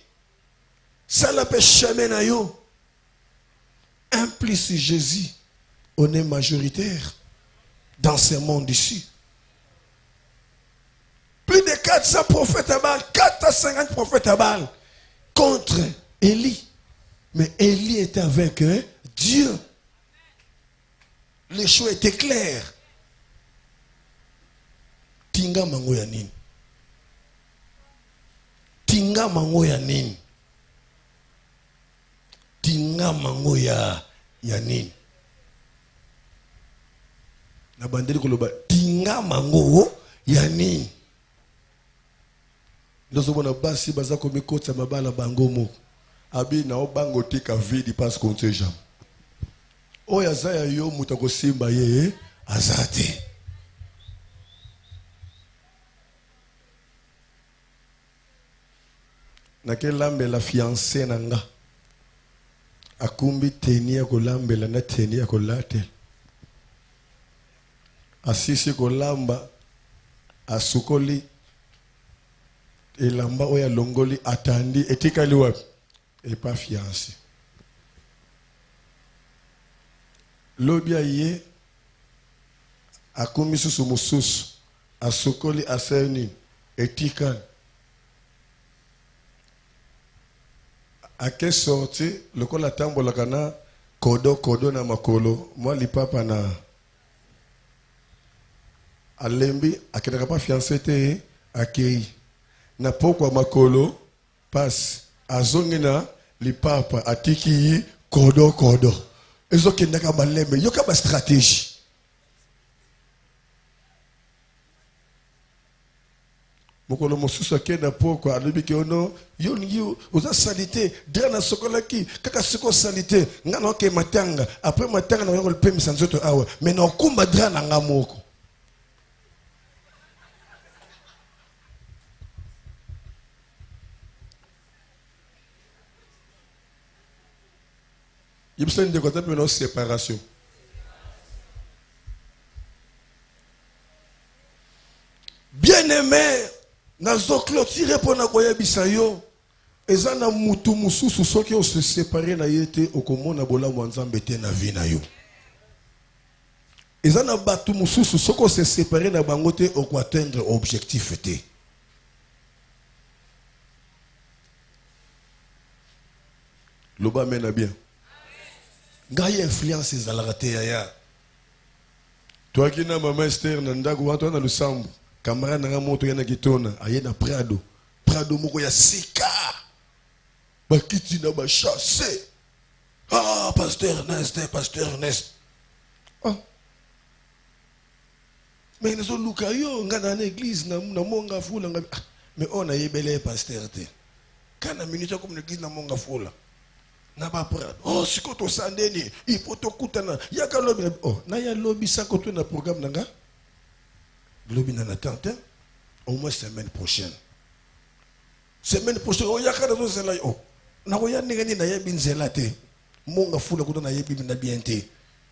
Ça la peut chemin na yo. Implice Jésus. On est majoritaire dans ce monde ici. Plus de 400 prophètes à Baal. 450 prophètes à Baal. Contre Élie. Mais Élie était avec Dieu. Les choix étaient clairs. Tinga mango ya nini. Tinga mango ya nini. Tinga mango ya nini. Na bandeli koloba tinga mango ya nini. Ndozo bona basi baza komikota mabala bango moko. Abi na obango tika vidi parce qu'on sait jamais. Oya zaya yo mutako simba ye azate. Nake lambe la fiancée nanga. Akumbi tenia ko lambe la na tenia ko latel. Asisi ko lamba asukoli elamba oya longoli atandi etikali wapi et pas fiancé. Lobia ye akumbi susu mususu asukoli aseni etikali. A quelle sortie le col la tambola kana kodo na makolo moi lipapa na alembi akedaka pa fiancé te akei na pokwa makolo passe azongi na lipapa atiki kodo ezokendaka balembe yoka ba stratégie mokolo mosusu akenda pokwa alobi ke ono yo oza salite dra na sokolaki kaka siko salite nga na oke matanga après matanga na yoko lepemisa nzoto awa me na okumba dra na nga moko yebisani ndeko ata mpe na séparation bien aimé nazo clôturer pona koyebisa yo eza na mutu mususu soki o se séparer na yete okomona bolamu nzambe te na vie na yo eza na batu mususu soki o se séparer na bango te oko atteindre objectif te loba mena bien ngai influence ezalaka te yaya toaki na mama Esther na ndako wana na lusambo camarade nanga moto yana kitona aye na Prado moko ya sika bakiti na ba chasse pasteur Ernest mais nezo luka yo nga na église na monga fula nga mais on a yebele pasteur te kana minute comme l'église na monga fula na ba Prado siko to sandeni il faut to kutana yaka lobi na ya lobi sako to na programme nanga lobi na attente au moins semaine prochaine o yaka na zela na ko ya ngani na yebi nzela te monga fula ko na yebi na bien te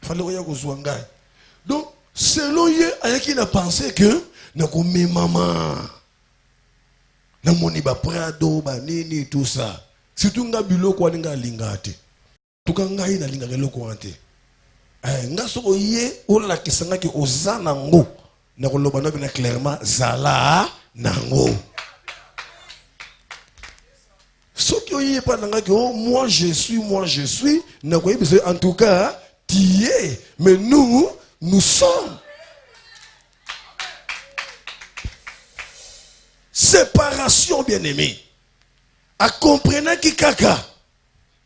fallait ko ya ko zwanga donc selon ye ayaki na penser que na ko me mama na moni ba Prado ba nini tout ça surtout nga biloko alinga lingate tuka ngai na linga loko ante nga soko ye o la kisanga ki ozana ngo na koloba no bina clairement zala nango soki oye pa nanga ki moi je suis na ko yebise en tout cas tu es mais nous sommes séparation bien-aimé a comprenant ki kaka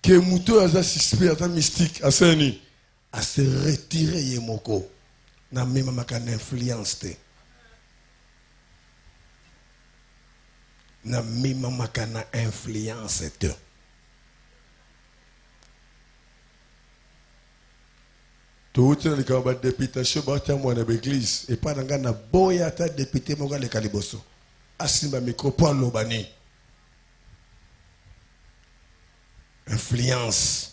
que muto aza suspect aza mystique asani a se retirer yemoko na même makana influence te na même makana influence te tout le cas ba députation ba ta mwana l'église et pas nga na boya ta député mo ga le kaliboso asimba micro pour lobani influence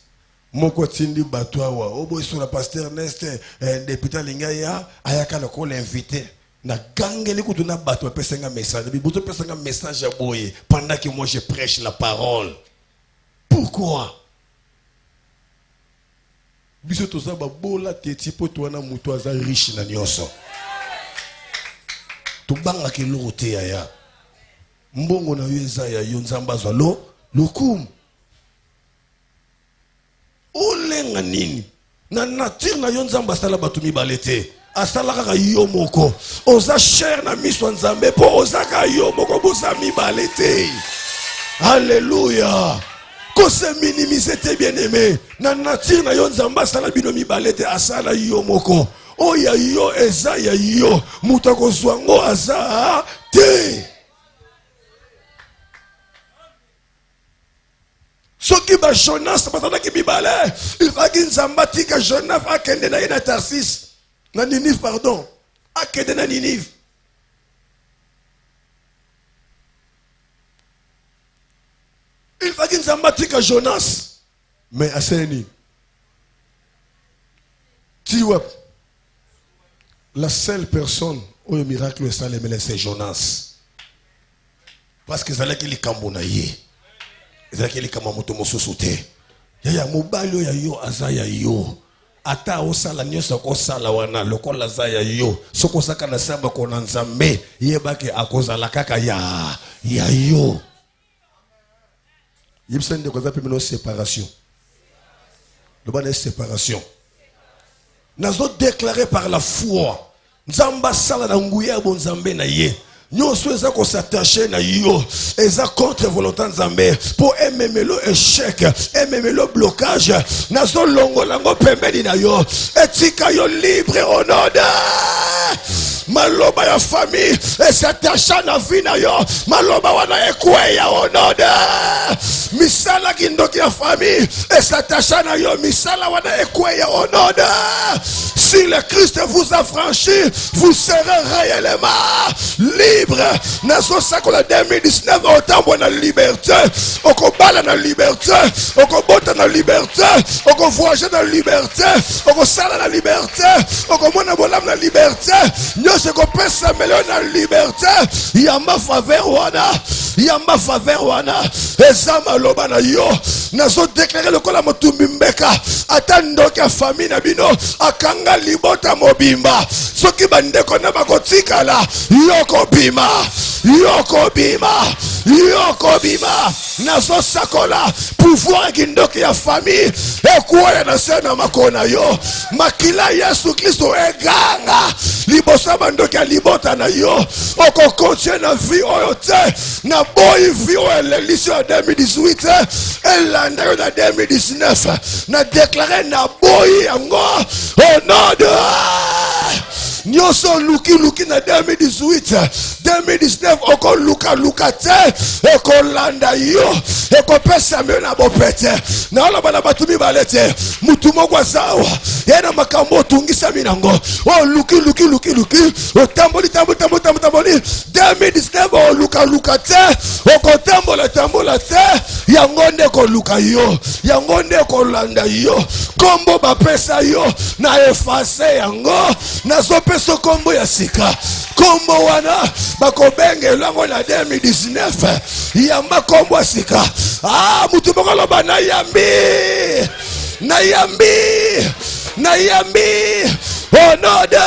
moko tindi batwawa obo sur la pasteur Ernest député lingaya ayaka le ko l'invité na gangeli kutu na batwa pesenga message bibuto pesenga message ya boye pendant que moi je prêche la parole. Pourquoi biso toza ba bola teti po to na mutu aza riche na nyoso to banga ke lote ya mbongo na yo eza ya yo nzamba zwa lokum olenga nini na nature na yo nzamba sala batu mibale te asala kaka yo moko oza cher na miso nzambe po oza ka yo moko boza mibale te. Alléluia. Ko se minimiser te bien-aimé na nature na yo nzamba sala bino mibale te asala yo moko oya yo eza ya yo muta ko zwango aza te. Soki ba Jonas batana ki mibale il va ki nzamba tika Jonas akende na ina Tarsis na Ninive pardon akende na Ninive il va ki nzamba tika Jonas mais aseni tiwap la seule personne où le miracle est salé mais c'est Jonas parce que ça là qui li kambona ye ezakeli kama moto mosusu te ya mobali ya yo azaya yo ata osala nyoso ko sala wana lokola azaya yo soko saka na samba ko na nzambe yebake akozala kaka ya yo yibsende ko zapi mino séparation Le ban est séparation. Nous avons déclaré par la foi. Nzamba sala na nguya bon Nzambe na ye. Nous sommes s'attacher na yo. Eza contre volonté Nzambe pour aimer le échec, aimer le blocage. Nazo longo lango pembeni na yo. Etika yo libre au nom de Maloba ya famille et s'attacher na vie na yo. Maloba wana ekweya au nom de misala kindoki ya famille et s'attacher na yo. Misala wana ekweya au nom de si le Christ vous a franchi, vous serez réellement libre. Nazo sakola 2019 autant bon la liberté, oko bala na liberté, oko bota na liberté, oko voyager na liberté, oko sala na liberté, oko mona bolam na liberté. Nous se ko pesa melon na liberté. Yamba faveur wana, ezama loba na yo. Nazo déclarer le kola motumbi mbeka atando ka famille na bino akanga libota mobimba soki bandeko na bakotika la yoko bima nazo sakola pouvoir kindoki ya famille ekuwa na sena makona yo makila Yesu Kristo eganga libosa bandoki ya libota na yo oko continue na vie oyote na boy vie elelisi ya 2018 elanda yo na 2019 na déclarer na boy yango au nom de Nyoso luki na 2018 2019 oko luka te eko landa yo eko pesa me na bopete na ola bana batumi balete mutu moko sawa yena makambo tungisa minango o luki o tamboli 2019 o luka te oko tambola te yango nde ko luka yo yango nde ko landa yo kombo ba pesa yo na efase yango na so kombo ya sika kombo wana bakobenge lango na 2019 yamba kombo ya sika mutu mokolo ba na yambi onode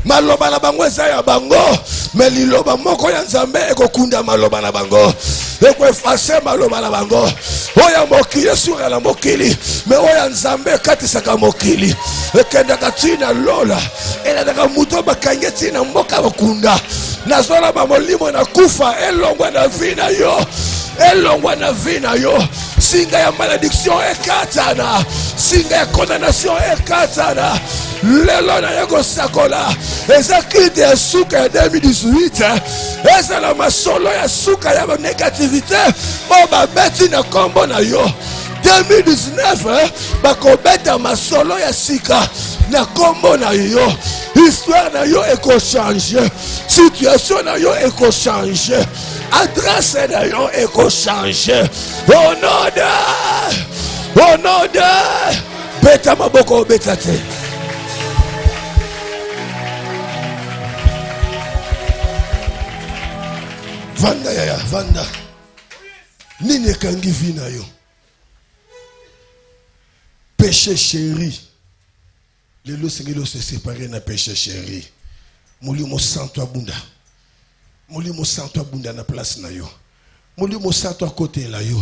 maloba na bango eza ya bango me liloba moko ya Nzambe ekokunda maloba na bango eko efase maloba na bango oya mokili sura la mokili me oya Nzambe katisaka mokili ekendaka tina lola elandaka muto bakangeti na mboka bakunda nazola ba molimo na kufa elongwa na vie na yo singa ya malédiction ekatana singa ya condamnation ekatana lelo na yego sakola eza krite ya suka ya 2018 eza la masolo ya suka ya négativité o babeti na kombo na yo 2019 bakobeta masolo ya sika na kombo na yo histoire na yo eko changer situation na yo eko changer adresse na yo eko changer au nom de beta maboko beta te vanda nini kangi vina yo péché chéri lelo sengelo se séparer na péché chéri molimo santo abunda na place na yo molimo santo à côté la yo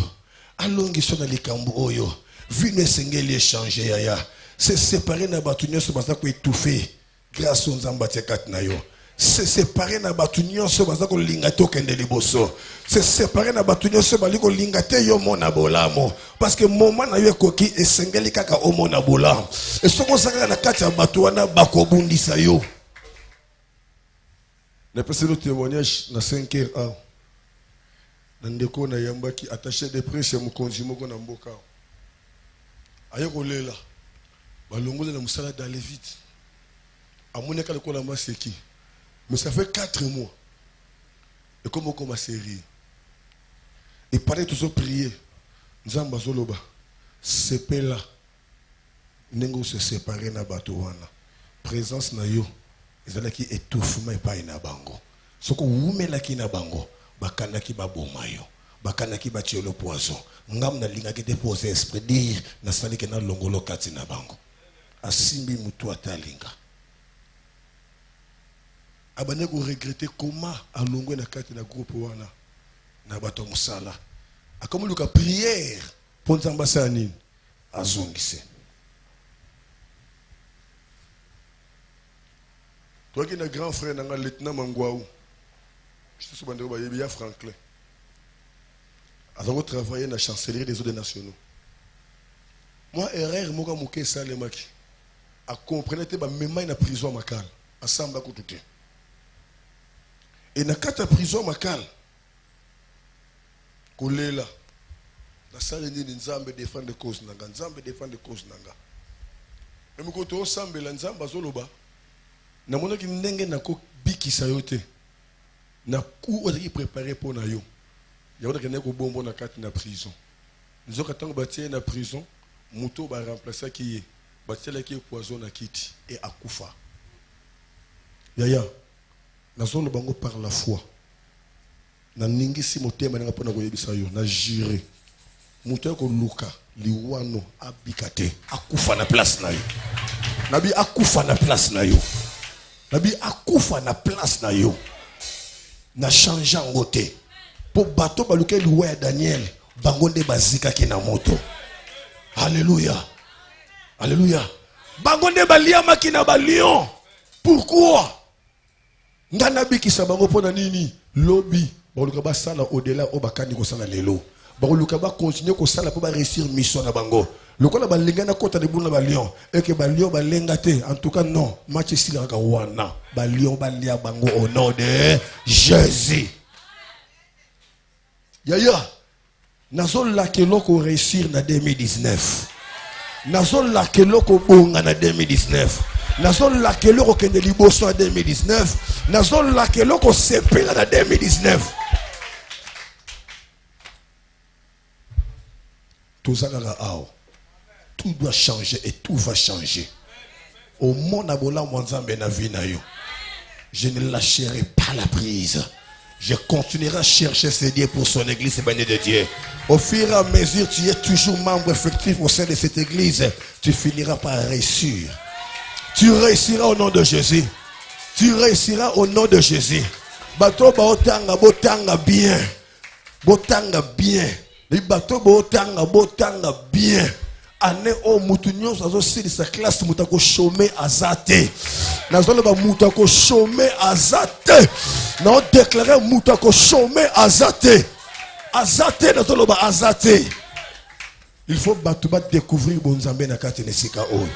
alongi sona likambo oyo vino sengeli échanger yaya se séparer na batu nyonso baza ko étouffer grâce aux Nzambe na yo se séparer na batu nyonso baza ko linga to kende liboso se séparer na batu nyonso bali ko linga te yo mona bolamo parce que moment na yo ekoki esengeli kaka o mona bolamo et soko saka na kati ya batu wana bakobundisa yo na passé le témoignage na 5h nandeko na yambaki attaché de presse ya mokonzi moko na mboka aye kolela balongola na musala d'aller vite amoneka le kola maseki mais ça fait 4 mois et comme on commence à rire et pareil tous prier Nzamba zoloba sepe là nengo se séparer na bato wana présence na yo ezalaki étouffement epai na bango soko wumelaki na bango bakanaki baboma yo bakanaki batielo poison ngam na lingaki te poser esprit dire na salike na longolo kati na bango asimbi mutu atalinga abane ko regretter comment alongwe na kati na groupe wana na bato musala akomuluka prière pour Nzamba sanini azongise. Toi qui es un grand frère, un lieutenant Mangwaou, je suis souvent de Franklin. Avant de travailler dans la chancellerie des eaux nationaux. Moi, erreur, moi, je suis allé à comprendre que je suis allé en prison à Makal, à Samba Koutoute. Et dans la prison à Makal, je suis là. Dans la salle de Nzambe défend de cause nanga, Nzambe défend de cause nanga. Et je suis ensemble, Nzambe azoloba. Na mona ki ndenge na ko bikisa yo te. Na ku ozaki préparé pour na yo. Ya wana kene ko bombo na kati na prison. Nzoka tango batie na prison, muto ba remplacer ki ye. Batie ki poison na kiti et akufa. Yaya. Na zone bango par la foi. Na ningi si motema nga pona ko yebisa yo, na juré. Muto ko luka liwano abikate akufa na place na yo. Nabi akufa na place na yo. Nabi akufa na place na yo. Na change ngote. Po bato baluke liwa Daniel bangonde bazika ki na moto. Alléluia. Alléluia. Bangonde baliama ki na balion. Pourquoi? Ngana bikisa bango pona nini? Lobby. Baluka ba sala au-delà o bakani ko sala lelo. Baluka ba continuer ko sala po ba réussir mission na bango. Lokola balinga na kota de buna balion et que balion balenga te, en tout cas non, match ici la wana balion balia bango au nom de Jésus. Yaya nazol la ke loko réussir na 2019. Nazol la ke loko bonga na 2019. Nazol la ke loko kende liboso na 2019. Nazol la ke loko sepela na 2019. Tout ça là tout doit changer et tout va changer. Au monde abola mwanzambe na vie na yo. Je ne lâcherai pas la prise. Je continuerai à chercher ce Dieu pour son église et béni de Dieu. Au fur et à mesure, tu es toujours membre effectif au sein de cette église. Tu finiras par réussir. Tu réussiras au nom de Jésus. Tu réussiras au nom de Jésus. Bato baotanga botanga bien. Botanga bien. Les bateaux botanga bien. Ane o mutunyo sazo sili sa classe mutako chômer azate. Nazole ba mutako chômer azate. Na déclarer mutako chômer azate. Azate nazole ba azate. Il faut batuba découvrir bonzambe na kati nesika o.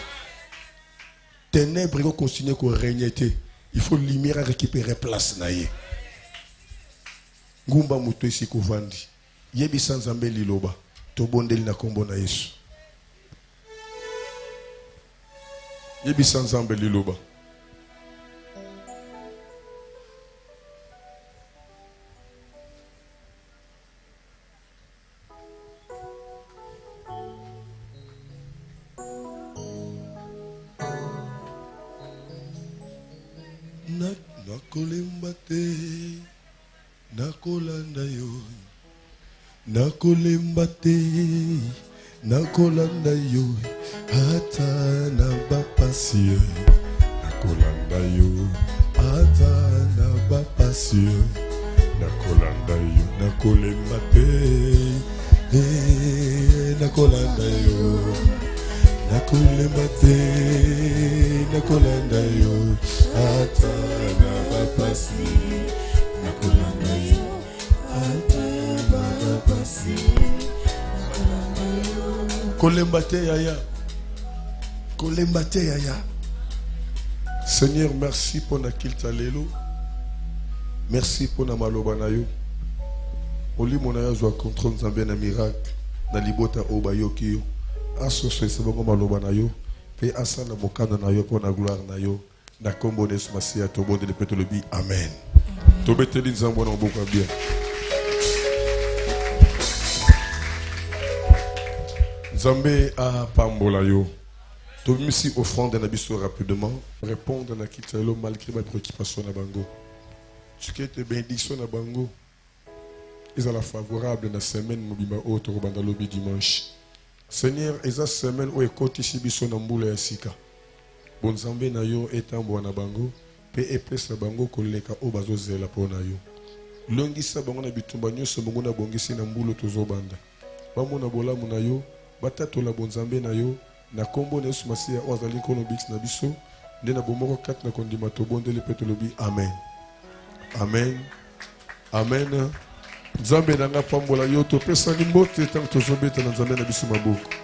Ténèbres continuer ko régner. Il faut lumière récupérer place na ye. Ngumba muto isi ko vandi. Yebi sanzambe liloba. To bondeli na kombo na Yesu. Yebi sanzambe liloba. Nakolembate, nakolanda yo. Nakolembate, nakolanda yo. Ata na bapasio. Nakolanda yo. Ata na bapasio. Nakolanda yo. Nakolembate, nakolanda yo. Nakolembate, nakolanda yo. Ata na bapasio. Nakolanda yo. Ata na bapasio. Kolembate yaya. Kolembate yaya. Seigneur, merci pour na kilta lelo. Merci pour na maloba na yo. Oli mona yo zo contrôle nzambe na miracle na libota obayoki yo. Asoso sebongo maloba na yo. Pe asala mokanda na yo pour na gloire na yo. Na kombo de Masia to bonde de petolobi. Amen. To beteli nzambo na boka bien. Zambé a pambola yo. To misi offrande na biso rapidement. Répondre na kitalo malgré ma préoccupation na bango. Ce qui est bénédiction na bango. Ils sont favorables na semaine mobima autre bandalobi dimanche. Seigneur, eza semaine o ekoti si biso na mbula ya sika. Bon Zambé na yo etambo na bango. Pe epesa bango koleka o bazozela pona yo. Longisa bango na bitumba nyonso bango na bongisi na mbulo tozobanda. Bamona bolamu na yo. batatola bonzambe na yo na kombo na Yesu Masiya ozali nkolo bix na biso nde na bomoko 4 na kondima tobondeli mpe tolobi amen. Amen. Amen. Nzambe na nga pambola yo topesani mbote ntango tozobeta na Nzambe na biso maboko.